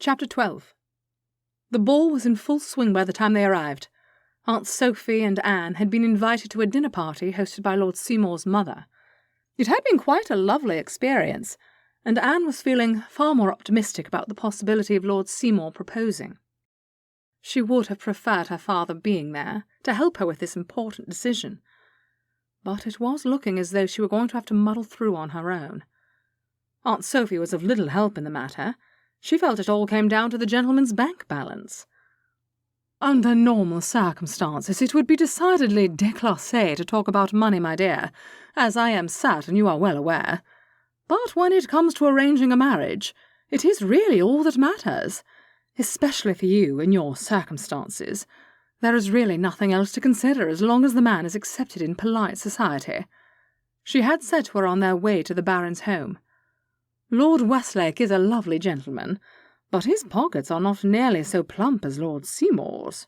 Chapter 12. The ball was in full swing by the time they arrived. Aunt Sophie and Anne had been invited to a dinner party hosted by Lord Seymour's mother. It had been quite a lovely experience, and Anne was feeling far more optimistic about the possibility of Lord Seymour proposing. She would have preferred her father being there to help her with this important decision, but it was looking as though she were going to have to muddle through on her own. Aunt Sophie was of little help in the matter. She felt it all came down to the gentleman's bank balance. Under normal circumstances, it would be decidedly déclassé to talk about money, my dear, as I am certain you are well aware. But when it comes to arranging a marriage, it is really all that matters, especially for you in your circumstances. There is really nothing else to consider as long as the man is accepted in polite society. She had said to her on their way to the Baron's home. Lord Westlake is a lovely gentleman, but his pockets are not nearly so plump as Lord Seymour's.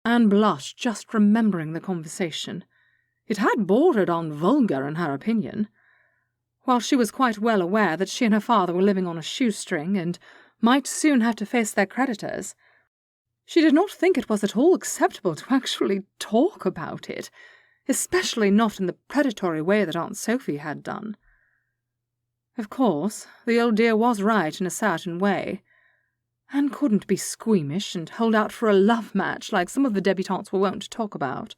Anne blushed just remembering the conversation. It had bordered on vulgar in her opinion. While she was quite well aware that she and her father were living on a shoestring and might soon have to face their creditors, she did not think it was at all acceptable to actually talk about it, especially not in the predatory way that Aunt Sophie had done. Of course, the old dear was right in a certain way. Anne couldn't be squeamish and hold out for a love match like some of the débutantes were wont to talk about.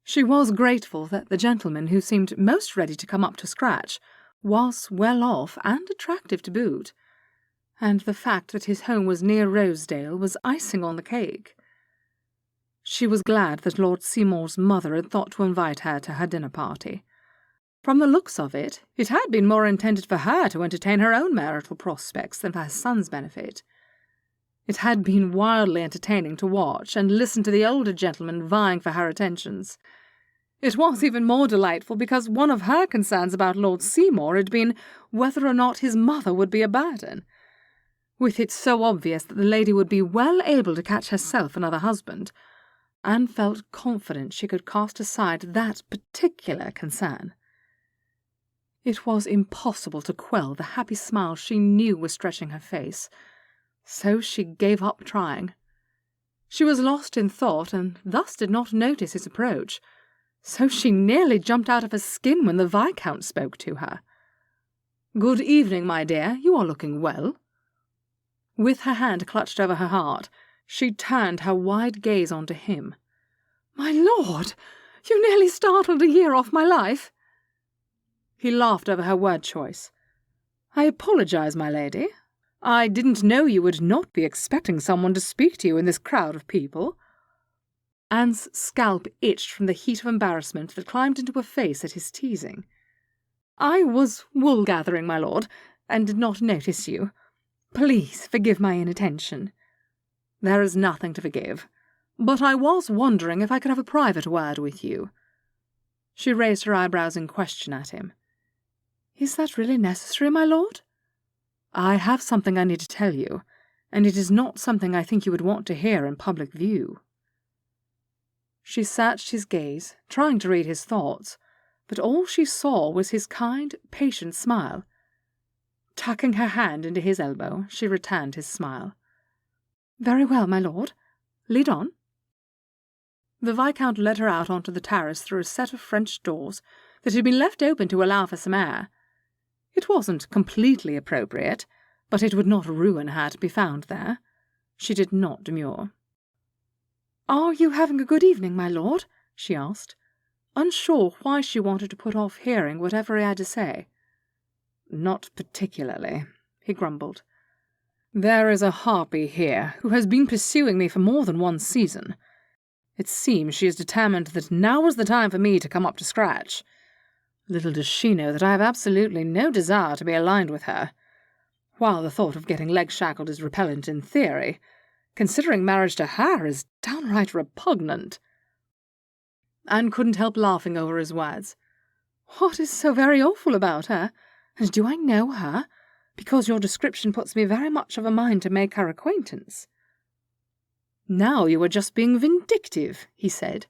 She was grateful that the gentleman who seemed most ready to come up to scratch was well off and attractive to boot, and the fact that his home was near Rosedale was icing on the cake. She was glad that Lord Seymour's mother had thought to invite her to her dinner party. From the looks of it, it had been more intended for her to entertain her own marital prospects than for her son's benefit. It had been wildly entertaining to watch and listen to the older gentleman vying for her attentions. It was even more delightful because one of her concerns about Lord Seymour had been whether or not his mother would be a burden. With it so obvious that the lady would be well able to catch herself another husband, Anne felt confident she could cast aside that particular concern. It was impossible to quell the happy smile she knew was stretching her face, so she gave up trying. She was lost in thought and thus did not notice his approach, so she nearly jumped out of her skin when the Viscount spoke to her. "Good evening, my dear. You are looking well." With her hand clutched over her heart, she turned her wide gaze onto him. "My lord, you nearly startled a year off my life." He laughed over her word choice. "I apologize, my lady. I didn't know you would not be expecting someone to speak to you in this crowd of people." Anne's scalp itched from the heat of embarrassment that climbed into her face at his teasing. "I was wool-gathering, my lord, and did not notice you. Please forgive my inattention." "There is nothing to forgive, but I was wondering if I could have a private word with you." She raised her eyebrows in question at him. "Is that really necessary, my lord?" "I have something I need to tell you, and it is not something I think you would want to hear in public view." She searched his gaze, trying to read his thoughts, but all she saw was his kind, patient smile. Tucking her hand into his elbow, she returned his smile. "Very well, my lord. Lead on." The Viscount led her out onto the terrace through a set of French doors that had been left open to allow for some air. It wasn't completely appropriate, but it would not ruin her to be found there. She did not demur. "Are you having a good evening, my lord?" she asked, unsure why she wanted to put off hearing whatever he had to say. "Not particularly," he grumbled. "There is a harpy here who has been pursuing me for more than one season. It seems she is determined that now is the time for me to come up to scratch. Little does she know that I have absolutely no desire to be aligned with her. While the thought of getting leg-shackled is repellent in theory, considering marriage to her is downright repugnant." Anne couldn't help laughing over his words. "What is so very awful about her? And do I know her? Because your description puts me very much of a mind to make her acquaintance." "Now you are just being vindictive," he said,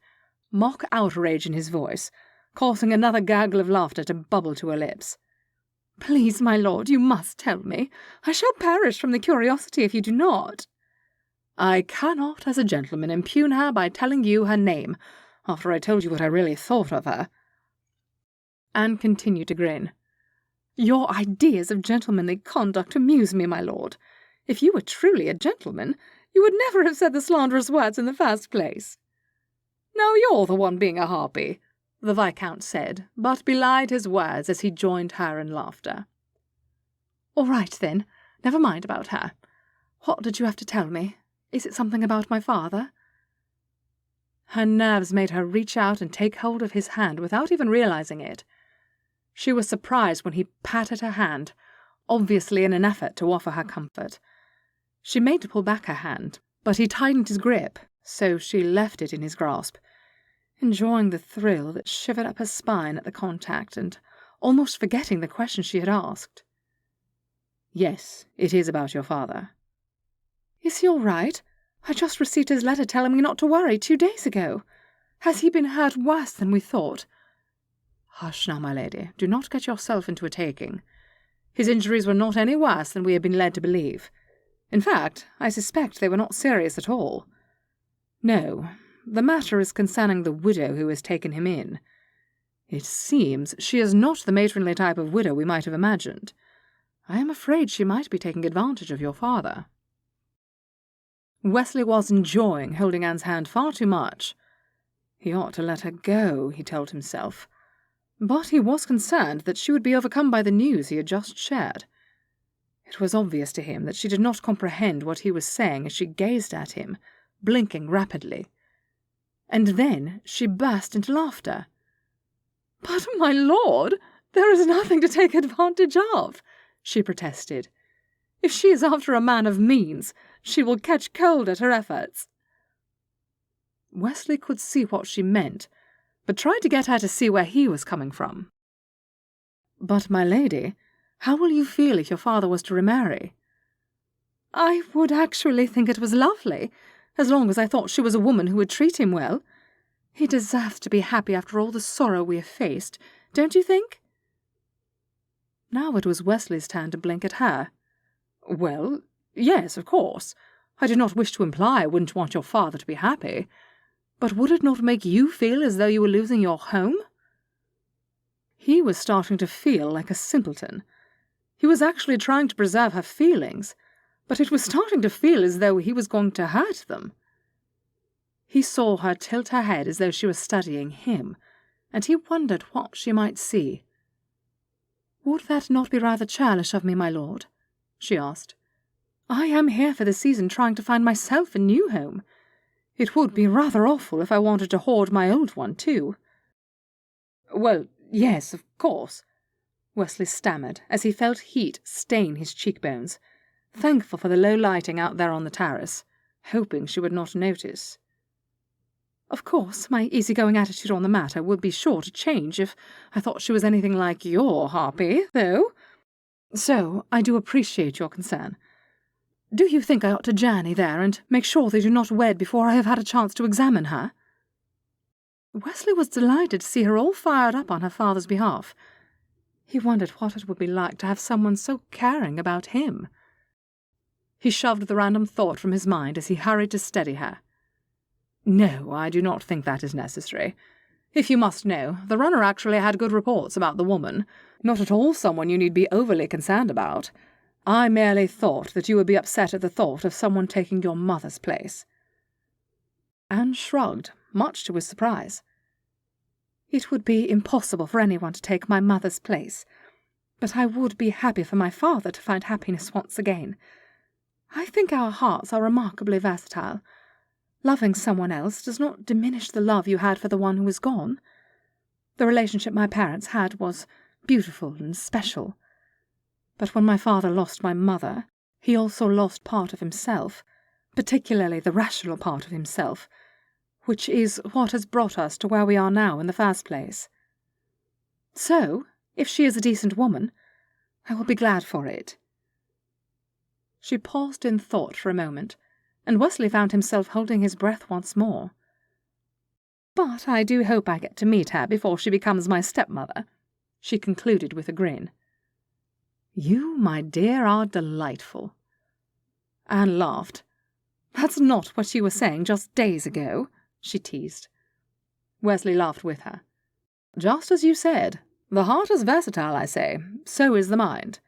mock outrage in his voice, causing another gurgle of laughter to bubble to her lips. Please, my lord, you must tell me. I shall perish from the curiosity if you do not. I cannot, as a gentleman, impugn her by telling you her name, after I told you what I really thought of her. Anne continued to grin. Your ideas of gentlemanly conduct amuse me, my lord. If you were truly a gentleman, you would never have said the slanderous words in the first place. Now you're the one being a harpy, the Viscount said, but belied his words as he joined her in laughter. All right, then. Never mind about her. What did you have to tell me? Is it something about my father? Her nerves made her reach out and take hold of his hand without even realizing it. She was surprised when he patted her hand, obviously in an effort to offer her comfort. She made to pull back her hand, but he tightened his grip, so she left it in his grasp, enjoying the thrill that shivered up her spine at the contact and almost forgetting the question she had asked. Yes, it is about your father. Is he all right? I just received his letter telling me not to worry 2 days ago. Has he been hurt worse than we thought? Hush now, my lady. Do not get yourself into a taking. His injuries were not any worse than we have been led to believe. In fact, I suspect they were not serious at all. No, the matter is concerning the widow who has taken him in. It seems she is not the matronly type of widow we might have imagined. I am afraid she might be taking advantage of your father. Wesley was enjoying holding Anne's hand far too much. He ought to let her go, he told himself. But he was concerned that she would be overcome by the news he had just shared. It was obvious to him that she did not comprehend what he was saying as she gazed at him, blinking rapidly. And then she burst into laughter. "But, my lord, there is nothing to take advantage of," she protested. "If she is after a man of means, she will catch cold at her efforts." Wesley could see what she meant, but tried to get her to see where he was coming from. "But, my lady, how will you feel if your father was to remarry?" "I would actually think it was lovely, as long as I thought she was a woman who would treat him well. He deserves to be happy after all the sorrow we have faced, don't you think?" Now it was Wesley's turn to blink at her. "Well, yes, of course. I did not wish to imply I wouldn't want your father to be happy. But would it not make you feel as though you were losing your home?" He was starting to feel like a simpleton. He was actually trying to preserve her feelings, but it was starting to feel as though he was going to hurt them. He saw her tilt her head as though she was studying him, and he wondered what she might see. "Would that not be rather churlish of me, my lord?" she asked. "I am here for the season trying to find myself a new home. It would be rather awful if I wanted to hoard my old one, too." "Well, yes, of course," Wesley stammered as he felt heat stain his cheekbones, thankful for the low lighting out there on the terrace, hoping she would not notice. "Of course, my easygoing attitude on the matter would be sure to change if I thought she was anything like your harpy, though. So I do appreciate your concern. Do you think I ought to journey there and make sure they do not wed before I have had a chance to examine her?" Wesley was delighted to see her all fired up on her father's behalf. He wondered what it would be like to have someone so caring about him. He shoved the random thought from his mind as he hurried to steady her. "No, I do not think that is necessary. If you must know, the runner actually had good reports about the woman. Not at all someone you need be overly concerned about. I merely thought that you would be upset at the thought of someone taking your mother's place." Anne shrugged, much to his surprise. "It would be impossible for anyone to take my mother's place, but I would be happy for my father to find happiness once again. I think our hearts are remarkably versatile. Loving someone else does not diminish the love you had for the one who is gone. The relationship my parents had was beautiful and special. But when my father lost my mother, he also lost part of himself, particularly the rational part of himself, which is what has brought us to where we are now in the first place. So, if she is a decent woman, I will be glad for it." She paused in thought for a moment, and Wesley found himself holding his breath once more. "But I do hope I get to meet her before she becomes my stepmother," she concluded with a grin. You, my dear, are delightful." Anne laughed. "That's not what you were saying just days ago," she teased. Wesley laughed with her. "Just as you said. The heart is versatile, I say. So is the mind.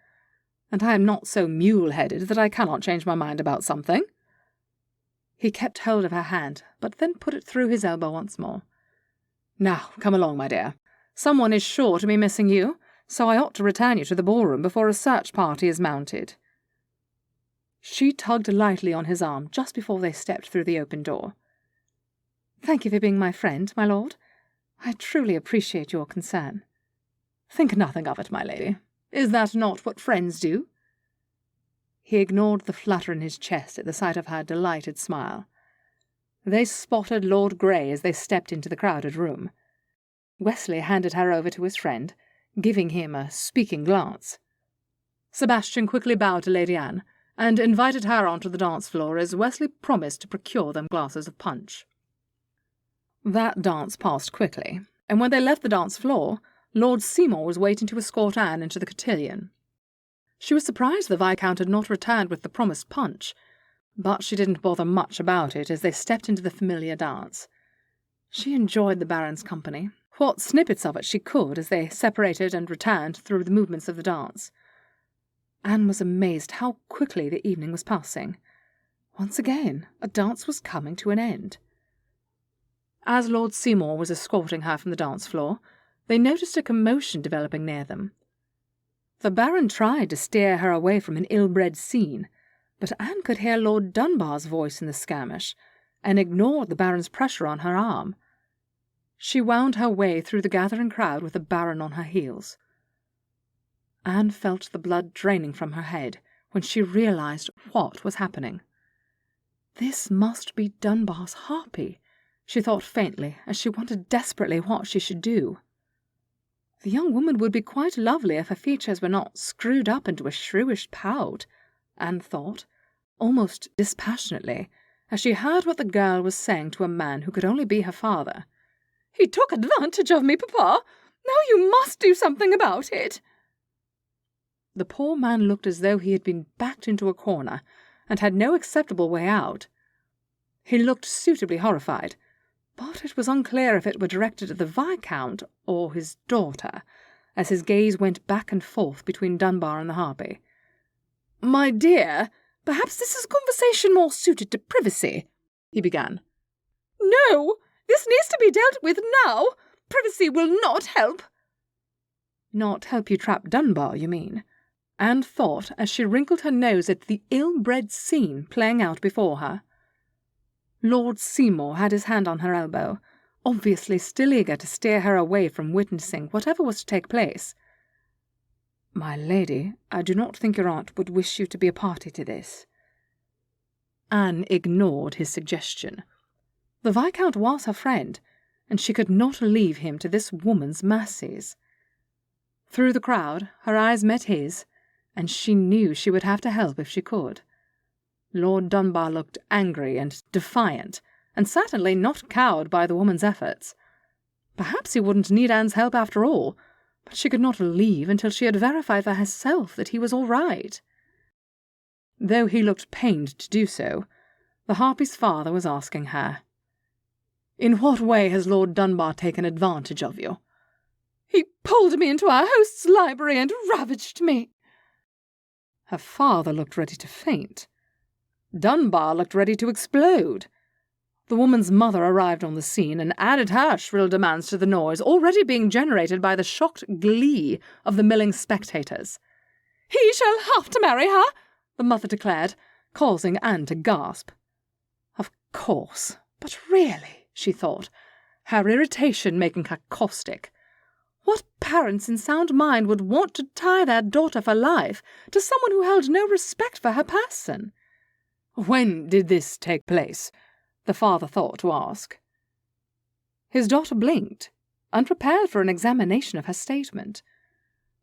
And I am not so mule-headed that I cannot change my mind about something." He kept hold of her hand, but then put it through his elbow once more. "Now, come along, my dear. Someone is sure to be missing you, so I ought to return you to the ballroom before a search party is mounted." She tugged lightly on his arm just before they stepped through the open door. "Thank you for being my friend, my lord. I truly appreciate your concern." "Think nothing of it, my lady. Is that not what friends do?" He ignored the flutter in his chest at the sight of her delighted smile. They spotted Lord Grey as they stepped into the crowded room. Wesley handed her over to his friend, giving him a speaking glance. Sebastian quickly bowed to Lady Anne, and invited her onto the dance floor as Wesley promised to procure them glasses of punch. That dance passed quickly, and when they left the dance floor, Lord Seymour was waiting to escort Anne into the cotillion. She was surprised the Viscount had not returned with the promised punch, but she didn't bother much about it as they stepped into the familiar dance. She enjoyed the Baron's company, what snippets of it she could as they separated and returned through the movements of the dance. Anne was amazed how quickly the evening was passing. Once again, a dance was coming to an end. As Lord Seymour was escorting her from the dance floor, they noticed a commotion developing near them. The Baron tried to steer her away from an ill-bred scene, but Anne could hear Lord Dunbar's voice in the skirmish, and ignored the Baron's pressure on her arm. She wound her way through the gathering crowd with the Baron on her heels. Anne felt the blood draining from her head when she realized what was happening. This must be Dunbar's harpy, she thought faintly, as she wondered desperately what she should do. The young woman would be quite lovely if her features were not screwed up into a shrewish pout, Anne thought, almost dispassionately, as she heard what the girl was saying to a man who could only be her father. "He took advantage of me, Papa. Now you must do something about it." The poor man looked as though he had been backed into a corner, and had no acceptable way out. He looked suitably horrified, but it was unclear if it were directed at the Viscount or his daughter, as his gaze went back and forth between Dunbar and the harpy. "My dear, perhaps this is a conversation more suited to privacy," he began. "No, this needs to be dealt with now. Privacy will not help." "Not help you trap Dunbar, you mean?" Anne thought as she wrinkled her nose at the ill-bred scene playing out before her. Lord Seymour had his hand on her elbow, obviously still eager to steer her away from witnessing whatever was to take place. "My lady, I do not think your aunt would wish you to be a party to this." Anne ignored his suggestion. The Viscount was her friend, and she could not leave him to this woman's mercies. Through the crowd, her eyes met his, and she knew she would have to help if she could. Lord Dunbar looked angry and defiant, and certainly not cowed by the woman's efforts. Perhaps he wouldn't need Anne's help after all, but she could not leave until she had verified for herself that he was all right. Though he looked pained to do so, the harpy's father was asking her, "In what way has Lord Dunbar taken advantage of you?" "He pulled me into our host's library and ravaged me." Her father looked ready to faint. Dunbar looked ready to explode. The woman's mother arrived on the scene and added her shrill demands to the noise already being generated by the shocked glee of the milling spectators. "He shall have to marry her," the mother declared, causing Anne to gasp. Of course, but really, she thought, her irritation making her caustic. What parents in sound mind would want to tie their daughter for life to someone who held no respect for her person? "When did this take place?" the father thought to ask. His daughter blinked, unprepared for an examination of her statement.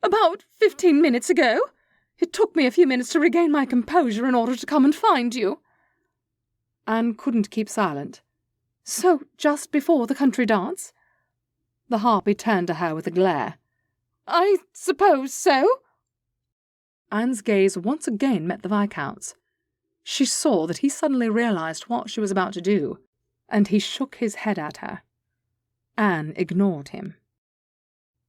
"About 15 minutes ago. It took me a few minutes to regain my composure in order to come and find you." Anne couldn't keep silent. "So just before the country dance?" The harpy turned to her with a glare. "I suppose so." Anne's gaze once again met the Viscount's. She saw that he suddenly realized what she was about to do, and he shook his head at her. Anne ignored him.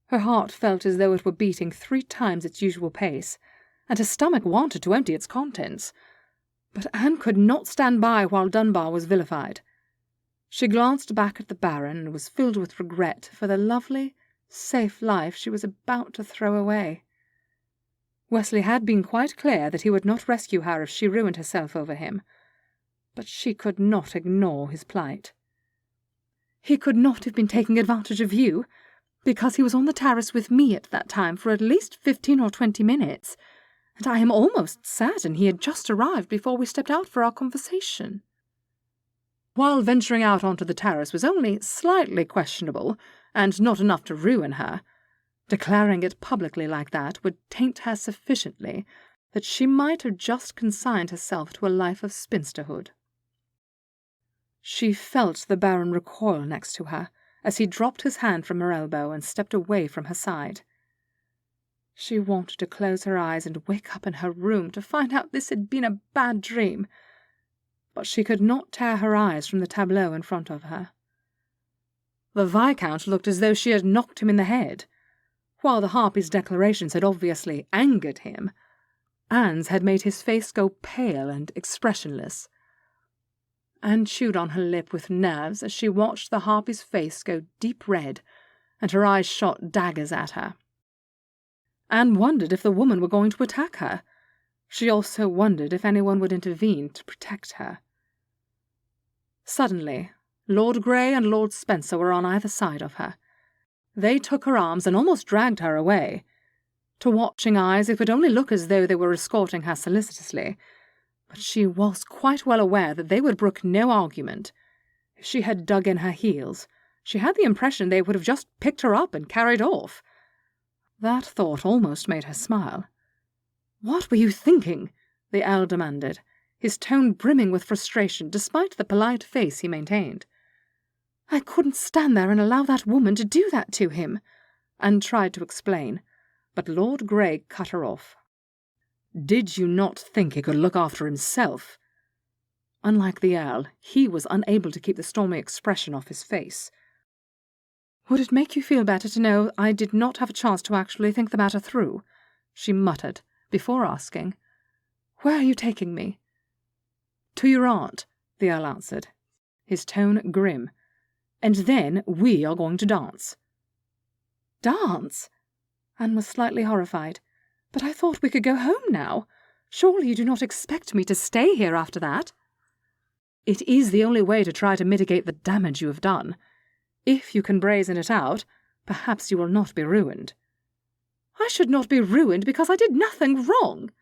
Her heart felt as though it were beating 3 times its usual pace, and her stomach wanted to empty its contents. But Anne could not stand by while Dunbar was vilified. She glanced back at the Baron and was filled with regret for the lovely, safe life she was about to throw away. Wesley had been quite clear that he would not rescue her if she ruined herself over him, but she could not ignore his plight. He could not have been taking advantage of you, because he was on the terrace with me at that time for at least 15 or 20 minutes, and I am almost certain he had just arrived before we stepped out for our conversation. While venturing out onto the terrace was only slightly questionable, and not enough to ruin her, declaring it publicly like that would taint her sufficiently that she might have just consigned herself to a life of spinsterhood. She felt the Baron recoil next to her as he dropped his hand from her elbow and stepped away from her side. She wanted to close her eyes and wake up in her room to find out this had been a bad dream, but she could not tear her eyes from the tableau in front of her. The Viscount looked as though she had knocked him in the head. While the harpy's declarations had obviously angered him, Anne's had made his face go pale and expressionless. Anne chewed on her lip with nerves as she watched the harpy's face go deep red, and her eyes shot daggers at her. Anne wondered if the woman were going to attack her. She also wondered if anyone would intervene to protect her. Suddenly, Lord Grey and Lord Spencer were on either side of her. They took her arms and almost dragged her away. To watching eyes, it would only look as though they were escorting her solicitously, but she was quite well aware that they would brook no argument. If she had dug in her heels, she had the impression they would have just picked her up and carried off. That thought almost made her smile. "What were you thinking?" the Earl demanded, his tone brimming with frustration despite the polite face he maintained. "I couldn't stand there and allow that woman to do that to him," Anne tried to explain, but Lord Grey cut her off. "Did you not think he could look after himself?" Unlike the Earl, he was unable to keep the stormy expression off his face. "Would it make you feel better to know I did not have a chance to actually think the matter through?" she muttered, before asking, "Where are you taking me?" "To your aunt," the Earl answered, his tone grim. "And then we are going to dance." "Dance?" Anne was slightly horrified. "But I thought we could go home now. Surely you do not expect me to stay here after that?" "It is the only way to try to mitigate the damage you have done. If you can brazen it out, perhaps you will not be ruined." "I should not be ruined because I did nothing wrong."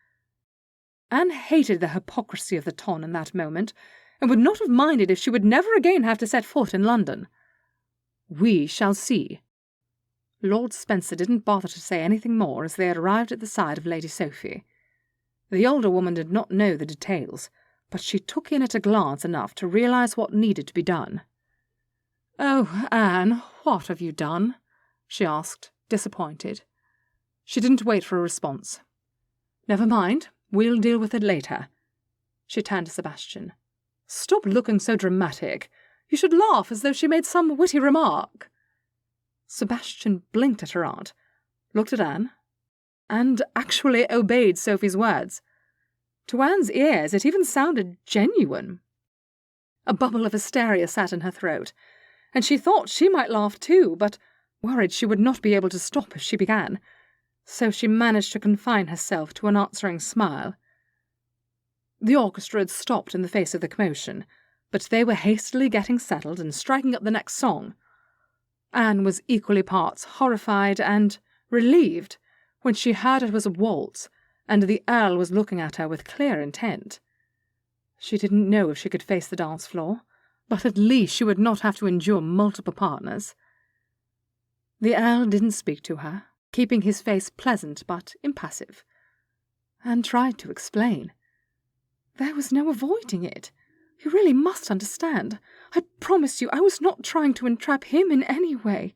Anne hated the hypocrisy of the ton in that moment, and would not have minded if she would never again have to set foot in London. "We shall see." Lord Spencer didn't bother to say anything more as they had arrived at the side of Lady Sophie. The older woman did not know the details, but she took in at a glance enough to realize what needed to be done. "Oh, Anne, what have you done?" she asked, disappointed. She didn't wait for a response. "Never mind, we'll deal with it later." She turned to Sebastian. "Stop looking so dramatic. You should laugh as though she made some witty remark." Sebastian blinked at her aunt, looked at Anne, and actually obeyed Sophie's words. To Anne's ears it even sounded genuine. A bubble of hysteria sat in her throat, and she thought she might laugh too, but worried she would not be able to stop if she began, so she managed to confine herself to an answering smile. The orchestra had stopped in the face of the commotion, but they were hastily getting settled and striking up the next song. Anne was equally parts horrified and relieved when she heard it was a waltz, and the Earl was looking at her with clear intent. She didn't know if she could face the dance floor, but at least she would not have to endure multiple partners. The Earl didn't speak to her, keeping his face pleasant but impassive. Anne tried to explain. There was no avoiding it. You really must understand. I promise you I was not trying to entrap him in any way.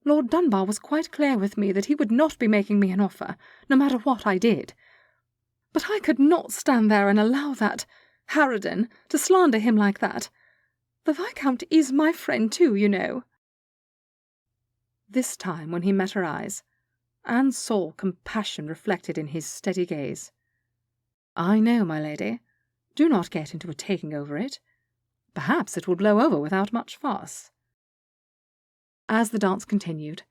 Lord Dunbar was quite clear with me that he would not be making me an offer, no matter what I did, But I could not stand there and allow that harridan to slander him like that. The Viscount is my friend too, you know." This time, when he met her eyes, Anne saw compassion reflected in his steady gaze. "I know, my lady. Do not get into a taking over it. Perhaps it will blow over without much fuss." As the dance continued,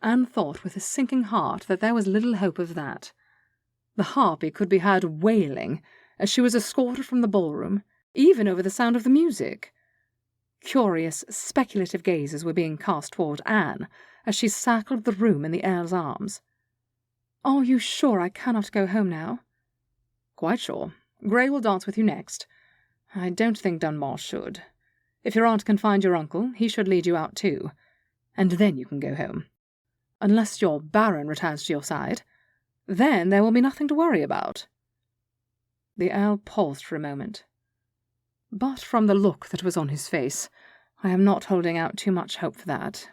Anne thought with a sinking heart that there was little hope of that. The harpy could be heard wailing as she was escorted from the ballroom, even over the sound of the music. Curious, speculative gazes were being cast toward Anne as she circled the room in the Earl's arms. "Are you sure I cannot go home now?" "Quite sure. Grey will dance with you next. I don't think Dunbar should. If your aunt can find your uncle, he should lead you out too, and then you can go home. Unless your baron returns to your side, then there will be nothing to worry about." The Earl paused for a moment. "But from the look that was on his face, I am not holding out too much hope for that."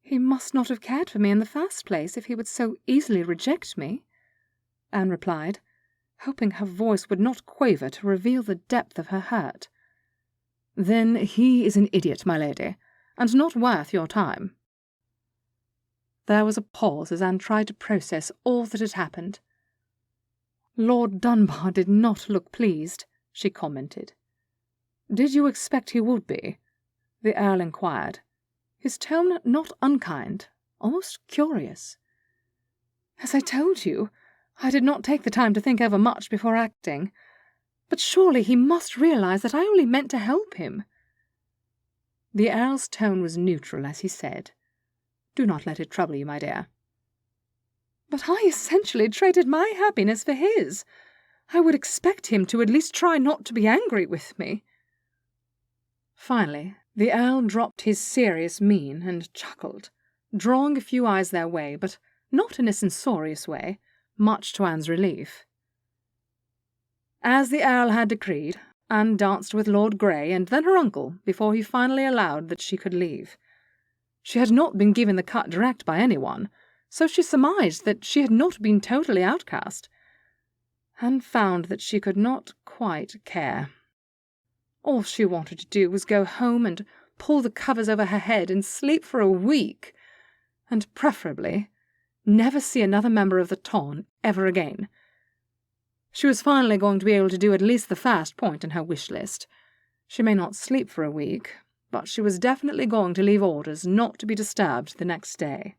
"He must not have cared for me in the first place if he would so easily reject me," Anne replied, hoping her voice would not quaver to reveal the depth of her hurt. "Then he is an idiot, my lady, and not worth your time." There was a pause as Anne tried to process all that had happened. "Lord Dunbar did not look pleased," she commented. "Did you expect he would be?" the Earl inquired, his tone not unkind, almost curious. "As I told you, I did not take the time to think over much before acting. But surely he must realize that I only meant to help him." The Earl's tone was neutral as he said, "Do not let it trouble you, my dear." "But I essentially traded my happiness for his. I would expect him to at least try not to be angry with me." Finally, the Earl dropped his serious mien and chuckled, drawing a few eyes their way, but not in a censorious way, much to Anne's relief. As the Earl had decreed, Anne danced with Lord Grey and then her uncle before he finally allowed that she could leave. She had not been given the cut direct by anyone, so she surmised that she had not been totally outcast, and found that she could not quite care. All she wanted to do was go home and pull the covers over her head and sleep for a week, and preferably never see another member of the ton ever again. She was finally going to be able to do at least the first point in her wish list. She may not sleep for a week, but she was definitely going to leave orders not to be disturbed the next day.